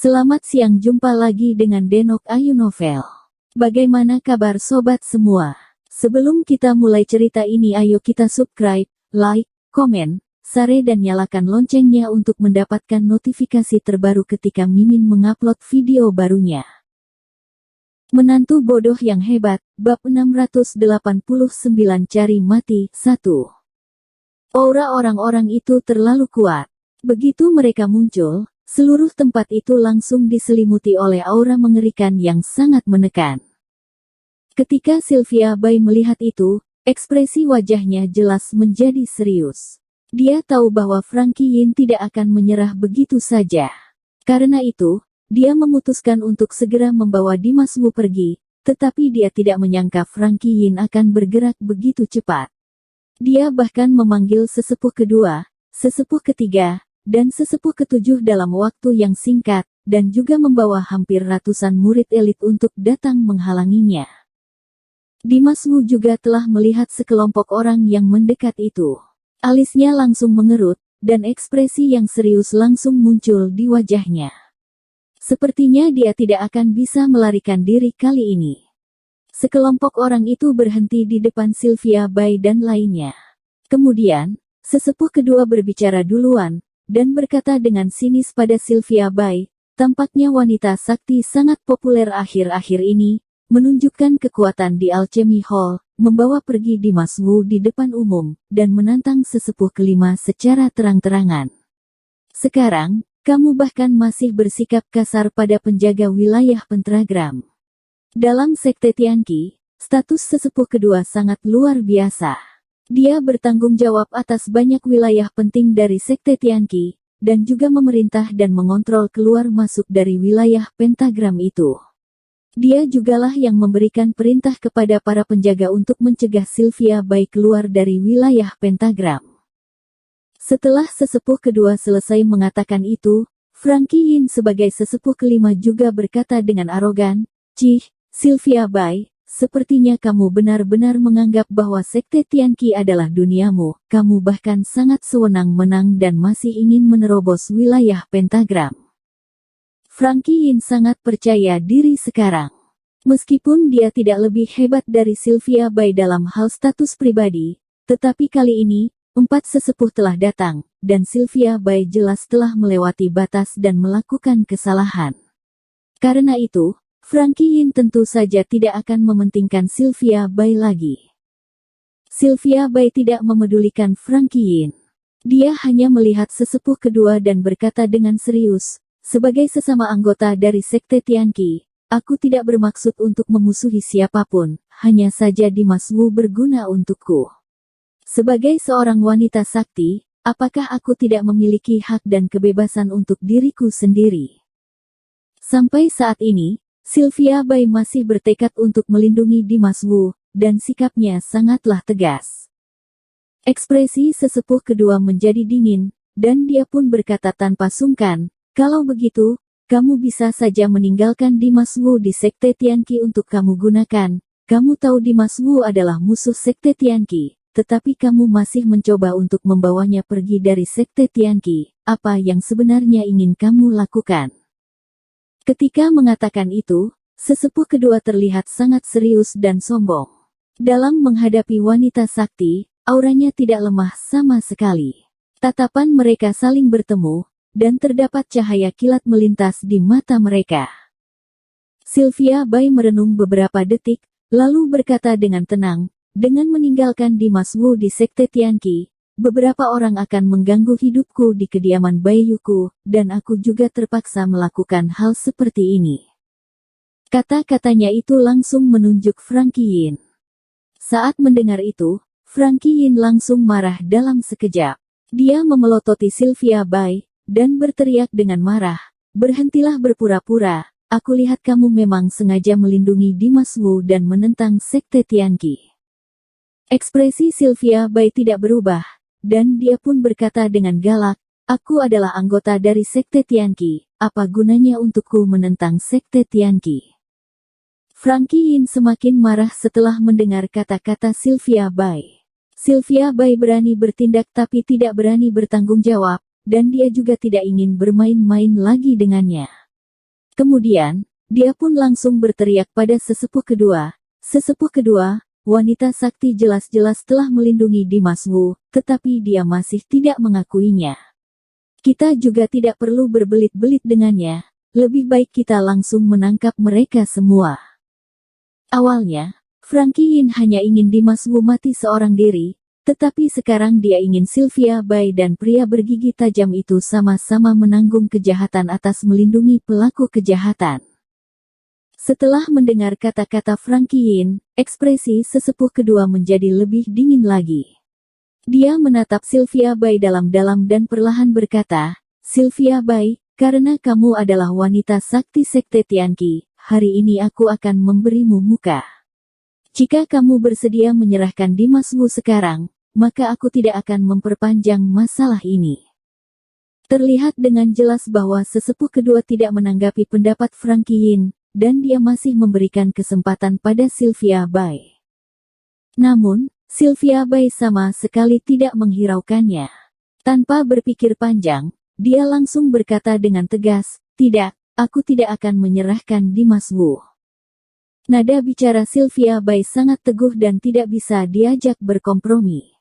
Selamat siang, jumpa lagi dengan Denok Ayu Novel. Bagaimana kabar sobat semua? Sebelum kita mulai cerita ini, ayo kita subscribe, like, komen, share dan nyalakan loncengnya untuk mendapatkan notifikasi terbaru ketika Mimin mengupload video barunya. Menantu bodoh yang hebat, bab 689 cari mati, 1. Aura orang-orang itu terlalu kuat. Begitu mereka muncul, seluruh tempat itu langsung diselimuti oleh aura mengerikan yang sangat menekan. Ketika Sylvia Bai melihat itu, ekspresi wajahnya jelas menjadi serius. Dia tahu bahwa Frankie Yin tidak akan menyerah begitu saja. Karena itu, dia memutuskan untuk segera membawa Dimas Wu pergi, tetapi dia tidak menyangka Frankie Yin akan bergerak begitu cepat. Dia bahkan memanggil sesepuh kedua, sesepuh ketiga, dan sesepuh ketujuh dalam waktu yang singkat, dan juga membawa hampir ratusan murid elit untuk datang menghalanginya. Dimas Wu juga telah melihat sekelompok orang yang mendekat itu. Alisnya langsung mengerut, dan ekspresi yang serius langsung muncul di wajahnya. Sepertinya dia tidak akan bisa melarikan diri kali ini. Sekelompok orang itu berhenti di depan Sylvia Bai dan lainnya. Kemudian, sesepuh kedua berbicara duluan, dan berkata dengan sinis pada Sylvia Bai, tampaknya wanita sakti sangat populer akhir-akhir ini, menunjukkan kekuatan di Alchemy Hall, membawa pergi Dimas Wu di depan umum, dan menantang sesepuh kelima secara terang-terangan. Sekarang, kamu bahkan masih bersikap kasar pada penjaga wilayah pentagram. Dalam sekte Tianqi, status sesepuh kedua sangat luar biasa. Dia bertanggung jawab atas banyak wilayah penting dari sekte Tianqi, dan juga memerintah dan mengontrol keluar masuk dari wilayah pentagram itu. Dia jugalah yang memberikan perintah kepada para penjaga untuk mencegah Sylvia Bai keluar dari wilayah pentagram. Setelah sesepuh kedua selesai mengatakan itu, Frankie Yin sebagai sesepuh kelima juga berkata dengan arogan, "Cih, Sylvia Bai, sepertinya kamu benar-benar menganggap bahwa sekte Tianqi adalah duniamu, kamu bahkan sangat sewenang-wenang dan masih ingin menerobos wilayah pentagram." Frankie Yin sangat percaya diri sekarang. Meskipun dia tidak lebih hebat dari Sylvia Bai dalam hal status pribadi, tetapi kali ini, 4 sesepuh telah datang, dan Sylvia Bai jelas telah melewati batas dan melakukan kesalahan. Karena itu, Frankie Yin tentu saja tidak akan mementingkan Sylvia Bai lagi. Sylvia Bai tidak memedulikan Frankie Yin. Dia hanya melihat sesepuh kedua dan berkata dengan serius, "Sebagai sesama anggota dari sekte Tianqi, aku tidak bermaksud untuk memusuhi siapapun, hanya saja Dimas Wu berguna untukku. Sebagai seorang wanita sakti, apakah aku tidak memiliki hak dan kebebasan untuk diriku sendiri?" Sampai saat ini, Sylvia Bai masih bertekad untuk melindungi Dimas Wu, dan sikapnya sangatlah tegas. Ekspresi sesepuh kedua menjadi dingin, dan dia pun berkata tanpa sungkan, "Kalau begitu, kamu bisa saja meninggalkan Dimas Wu di sekte Tianqi untuk kamu gunakan. Kamu tahu Dimas Wu adalah musuh sekte Tianqi, tetapi kamu masih mencoba untuk membawanya pergi dari sekte Tianqi. Apa yang sebenarnya ingin kamu lakukan?" Ketika mengatakan itu, sesepuh kedua terlihat sangat serius dan sombong. Dalam menghadapi wanita sakti, auranya tidak lemah sama sekali. Tatapan mereka saling bertemu, dan terdapat cahaya kilat melintas di mata mereka. Sylvia Bai merenung beberapa detik, lalu berkata dengan tenang, "Dengan meninggalkan Dimas Wu di sekte Tianqi, beberapa orang akan mengganggu hidupku di kediaman Baiyuku, dan aku juga terpaksa melakukan hal seperti ini." Kata-katanya itu langsung menunjuk Frankie Yin. Saat mendengar itu, Frankie Yin langsung marah dalam sekejap. Dia memelototi Sylvia Bai, dan berteriak dengan marah, "Berhentilah berpura-pura, aku lihat kamu memang sengaja melindungi Dimas Wu dan menentang sekte Tianqi." Ekspresi Sylvia Bai tidak berubah, dan dia pun berkata dengan galak, "Aku adalah anggota dari sekte Tianqi, apa gunanya untukku menentang sekte Tianqi?" Frankie Yin semakin marah setelah mendengar kata-kata Sylvia Bai. Sylvia Bai berani bertindak tapi tidak berani bertanggung jawab, dan dia juga tidak ingin bermain-main lagi dengannya. Kemudian, dia pun langsung berteriak pada sesepuh kedua. Sesepuh kedua, wanita sakti jelas-jelas telah melindungi Dimas Wu, tetapi dia masih tidak mengakuinya. Kita juga tidak perlu berbelit-belit dengannya, lebih baik kita langsung menangkap mereka semua. Awalnya, Frankie Yin hanya ingin Dimas Wu mati seorang diri, tetapi sekarang dia ingin Sylvia Bai dan pria bergigi tajam itu sama-sama menanggung kejahatan atas melindungi pelaku kejahatan. Setelah mendengar kata-kata Frankie Yin, ekspresi sesepuh kedua menjadi lebih dingin lagi. Dia menatap Sylvia Bai dalam-dalam dan perlahan berkata, "Sylvia Bai, karena kamu adalah wanita sakti sekte Tianqi, hari ini aku akan memberimu muka. Jika kamu bersedia menyerahkan Dimas Wu sekarang, maka aku tidak akan memperpanjang masalah ini." Terlihat dengan jelas bahwa sesepuh kedua tidak menanggapi pendapat Frankie Yin, dan dia masih memberikan kesempatan pada Sylvia Bai. Namun, Sylvia Bai sama sekali tidak menghiraukannya. Tanpa berpikir panjang, dia langsung berkata dengan tegas, "Tidak, aku tidak akan menyerahkan Dimas Wu." Nada bicara Sylvia Bai sangat teguh dan tidak bisa diajak berkompromi.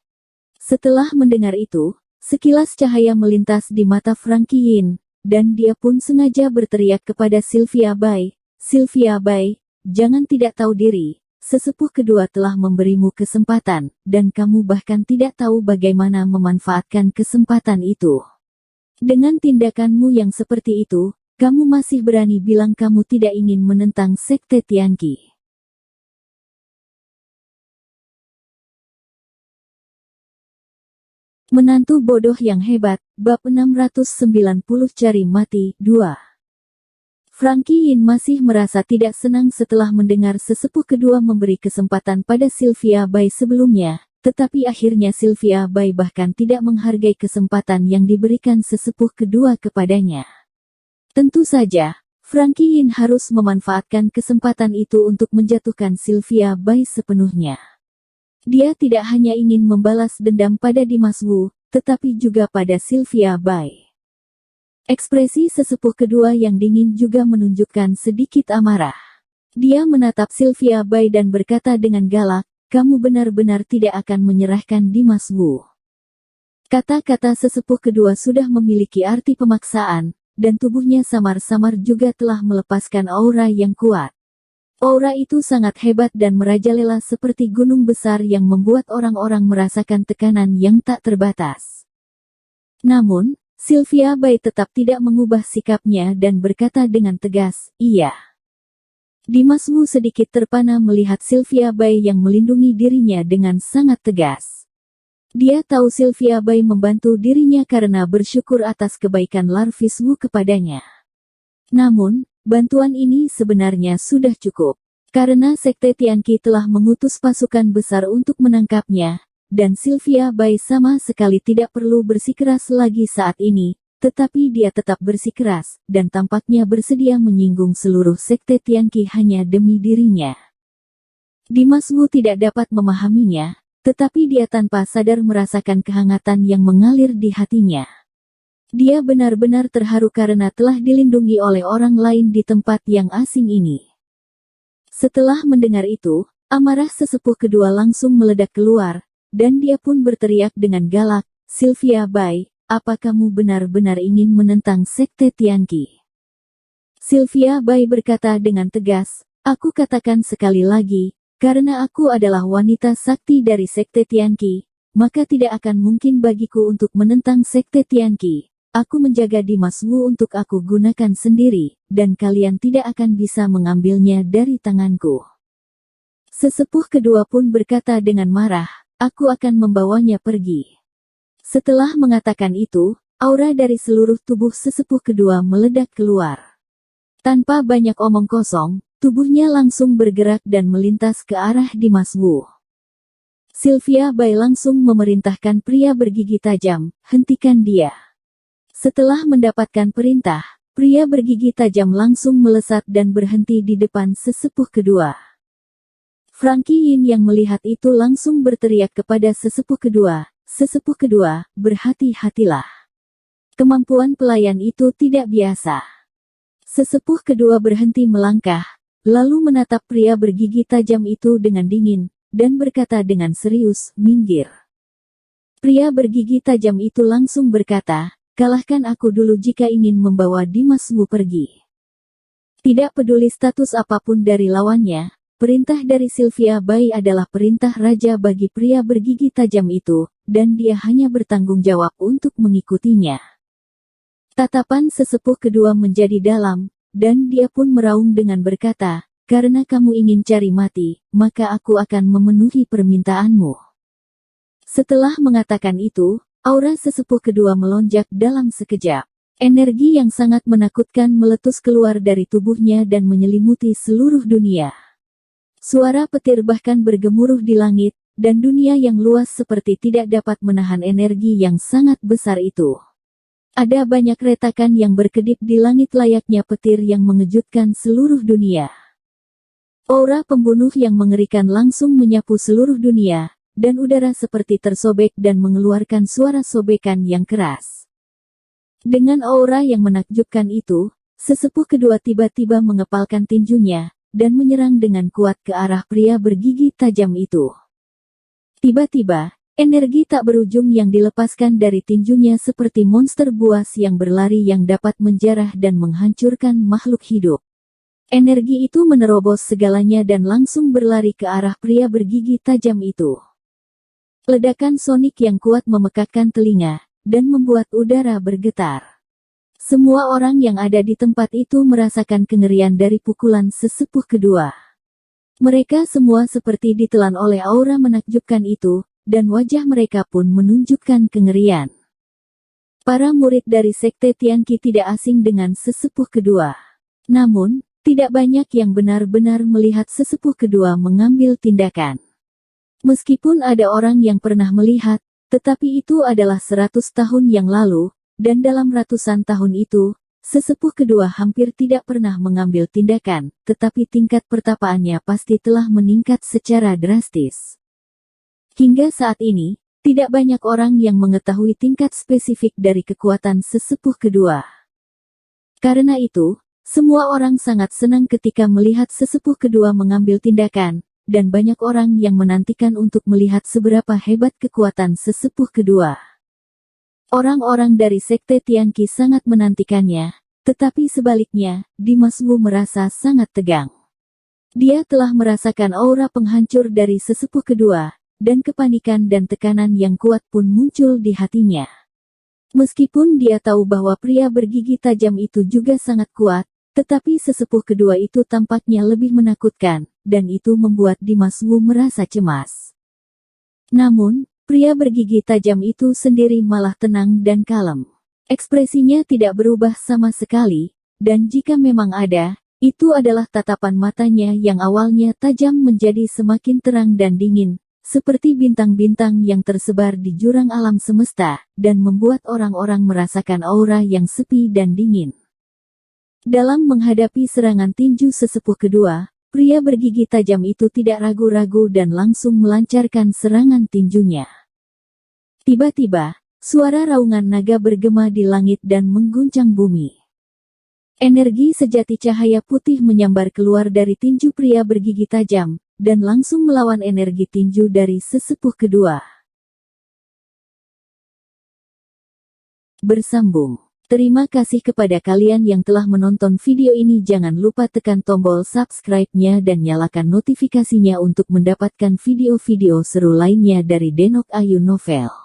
Setelah mendengar itu, sekilas cahaya melintas di mata Frankie Yin, dan dia pun sengaja berteriak kepada Sylvia Bai, "Sylvia Bai, jangan tidak tahu diri. Sesepuh kedua telah memberimu kesempatan, dan kamu bahkan tidak tahu bagaimana memanfaatkan kesempatan itu. Dengan tindakanmu yang seperti itu, kamu masih berani bilang kamu tidak ingin menentang sekte Tianqi." Menantu bodoh yang hebat, bab 690 cari mati, 2. Frankie Yin masih merasa tidak senang setelah mendengar sesepuh kedua memberi kesempatan pada Sylvia Bai sebelumnya, tetapi akhirnya Sylvia Bai bahkan tidak menghargai kesempatan yang diberikan sesepuh kedua kepadanya. Tentu saja, Frankie Yin harus memanfaatkan kesempatan itu untuk menjatuhkan Sylvia Bai sepenuhnya. Dia tidak hanya ingin membalas dendam pada Dimas Wu, tetapi juga pada Sylvia Bai. Ekspresi sesepuh kedua yang dingin juga menunjukkan sedikit amarah. Dia menatap Sylvia Bai dan berkata dengan galak, "Kamu benar-benar tidak akan menyerahkan Dimas Wu." Kata-kata sesepuh kedua sudah memiliki arti pemaksaan, dan tubuhnya samar-samar juga telah melepaskan aura yang kuat. Aura itu sangat hebat dan merajalela seperti gunung besar yang membuat orang-orang merasakan tekanan yang tak terbatas. Namun, Sylvia Bai tetap tidak mengubah sikapnya dan berkata dengan tegas, "Iya." Dimas Wu sedikit terpana melihat Sylvia Bai yang melindungi dirinya dengan sangat tegas. Dia tahu Sylvia Bai membantu dirinya karena bersyukur atas kebaikan Larvis Wu kepadanya. Namun, bantuan ini sebenarnya sudah cukup. Karena sekte Tianqi telah mengutus pasukan besar untuk menangkapnya, dan Sylvia Bai sama sekali tidak perlu bersikeras lagi saat ini, tetapi dia tetap bersikeras, dan tampaknya bersedia menyinggung seluruh sekte Tianqi hanya demi dirinya. Dimas Wu tidak dapat memahaminya, tetapi dia tanpa sadar merasakan kehangatan yang mengalir di hatinya. Dia benar-benar terharu karena telah dilindungi oleh orang lain di tempat yang asing ini. Setelah mendengar itu, amarah sesepuh kedua langsung meledak keluar, dan dia pun berteriak dengan galak, "Sylvia Bai, apa kamu benar-benar ingin menentang sekte Tianqi?" Sylvia Bai berkata dengan tegas, "Aku katakan sekali lagi, karena aku adalah wanita sakti dari sekte Tianqi, maka tidak akan mungkin bagiku untuk menentang sekte Tianqi. Aku menjaga Dimas Wu untuk aku gunakan sendiri, dan kalian tidak akan bisa mengambilnya dari tanganku." Sesepuh kedua pun berkata dengan marah, "Aku akan membawanya pergi." Setelah mengatakan itu, aura dari seluruh tubuh sesepuh kedua meledak keluar. Tanpa banyak omong kosong, tubuhnya langsung bergerak dan melintas ke arah Dimas Wu. Sylvia Bai langsung memerintahkan pria bergigi tajam, "Hentikan dia." Setelah mendapatkan perintah, pria bergigi tajam langsung melesat dan berhenti di depan sesepuh kedua. Frankie Yin yang melihat itu langsung berteriak kepada sesepuh kedua, "Sesepuh kedua, berhati-hatilah. Kemampuan pelayan itu tidak biasa." Sesepuh kedua berhenti melangkah, lalu menatap pria bergigi tajam itu dengan dingin, dan berkata dengan serius, "Minggir." Pria bergigi tajam itu langsung berkata, "Kalahkan aku dulu jika ingin membawa Dimasmu pergi." Tidak peduli status apapun dari lawannya, perintah dari Sylvia Bai adalah perintah raja bagi pria bergigi tajam itu, dan dia hanya bertanggung jawab untuk mengikutinya. Tatapan sesepuh kedua menjadi dalam, dan dia pun meraung dengan berkata, "Karena kamu ingin cari mati, maka aku akan memenuhi permintaanmu." Setelah mengatakan itu, aura sesepuh kedua melonjak dalam sekejap. Energi yang sangat menakutkan meletus keluar dari tubuhnya dan menyelimuti seluruh dunia. Suara petir bahkan bergemuruh di langit, dan dunia yang luas seperti tidak dapat menahan energi yang sangat besar itu. Ada banyak retakan yang berkedip di langit layaknya petir yang mengejutkan seluruh dunia. Aura pembunuh yang mengerikan langsung menyapu seluruh dunia, dan udara seperti tersobek dan mengeluarkan suara sobekan yang keras. Dengan aura yang menakjubkan itu, sesepuh kedua tiba-tiba mengepalkan tinjunya, dan menyerang dengan kuat ke arah pria bergigi tajam itu. Tiba-tiba, energi tak berujung yang dilepaskan dari tinjunya seperti monster buas yang berlari yang dapat menjarah dan menghancurkan makhluk hidup. Energi itu menerobos segalanya dan langsung berlari ke arah pria bergigi tajam itu. Ledakan sonik yang kuat memekakkan telinga, dan membuat udara bergetar. Semua orang yang ada di tempat itu merasakan kengerian dari pukulan sesepuh kedua. Mereka semua seperti ditelan oleh aura menakjubkan itu, dan wajah mereka pun menunjukkan kengerian. Para murid dari Sekte Tianqi tidak asing dengan sesepuh kedua. Namun, tidak banyak yang benar-benar melihat sesepuh kedua mengambil tindakan. Meskipun ada orang yang pernah melihat, tetapi itu adalah 100 tahun yang lalu, dan dalam ratusan tahun itu, sesepuh kedua hampir tidak pernah mengambil tindakan, tetapi tingkat pertapaannya pasti telah meningkat secara drastis. Hingga saat ini, tidak banyak orang yang mengetahui tingkat spesifik dari kekuatan sesepuh kedua. Karena itu, semua orang sangat senang ketika melihat sesepuh kedua mengambil tindakan, dan banyak orang yang menantikan untuk melihat seberapa hebat kekuatan sesepuh kedua. Orang-orang dari Sekte Tianqi sangat menantikannya, tetapi sebaliknya, Dimasmu merasa sangat tegang. Dia telah merasakan aura penghancur dari sesepuh kedua, dan kepanikan dan tekanan yang kuat pun muncul di hatinya. Meskipun dia tahu bahwa pria bergigi tajam itu juga sangat kuat, tetapi sesepuh kedua itu tampaknya lebih menakutkan, dan itu membuat Dimasmu merasa cemas. Namun, pria bergigi tajam itu sendiri malah tenang dan kalem. Ekspresinya tidak berubah sama sekali, dan jika memang ada, itu adalah tatapan matanya yang awalnya tajam menjadi semakin terang dan dingin, seperti bintang-bintang yang tersebar di jurang alam semesta, dan membuat orang-orang merasakan aura yang sepi dan dingin. Dalam menghadapi serangan tinju sesepuh kedua, pria bergigi tajam itu tidak ragu-ragu dan langsung melancarkan serangan tinjunya. Tiba-tiba, suara raungan naga bergema di langit dan mengguncang bumi. Energi sejati cahaya putih menyambar keluar dari tinju pria bergigi tajam, dan langsung melawan energi tinju dari sesepuh kedua. Bersambung. Terima kasih kepada kalian yang telah menonton video ini. Jangan lupa tekan tombol subscribe-nya dan nyalakan notifikasinya untuk mendapatkan video-video seru lainnya dari Denok Ayu Novel.